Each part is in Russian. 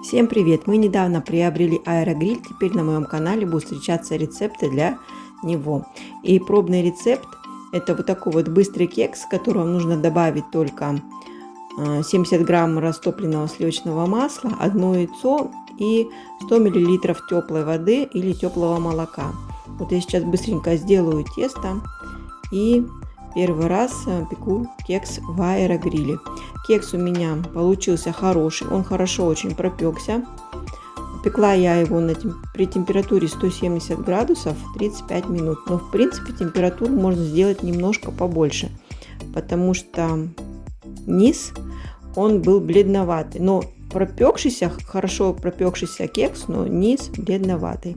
Всем привет! Мы недавно приобрели аэрогриль, теперь на моем канале будут встречаться рецепты для него. И пробный рецепт — это вот такой вот быстрый кекс, в котором нужно добавить только 70 грамм растопленного сливочного масла, одно яйцо и 100 миллилитров теплой воды или теплого молока. Вот я сейчас быстренько сделаю тесто и первый раз пеку кекс в аэрогриле. Кекс у меня получился хороший, он хорошо очень пропекся. Пекла я его при температуре 170 градусов 35 минут. Но в принципе температуру можно сделать немножко побольше, потому что низ он был бледноватый. Но пропекшийся, хорошо пропекшийся кекс, но низ бледноватый.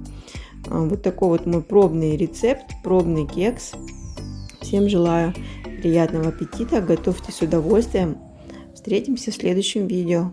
Вот такой вот мой пробный рецепт, пробный кекс. Всем желаю приятного аппетита, готовьте с удовольствием. Встретимся в следующем видео.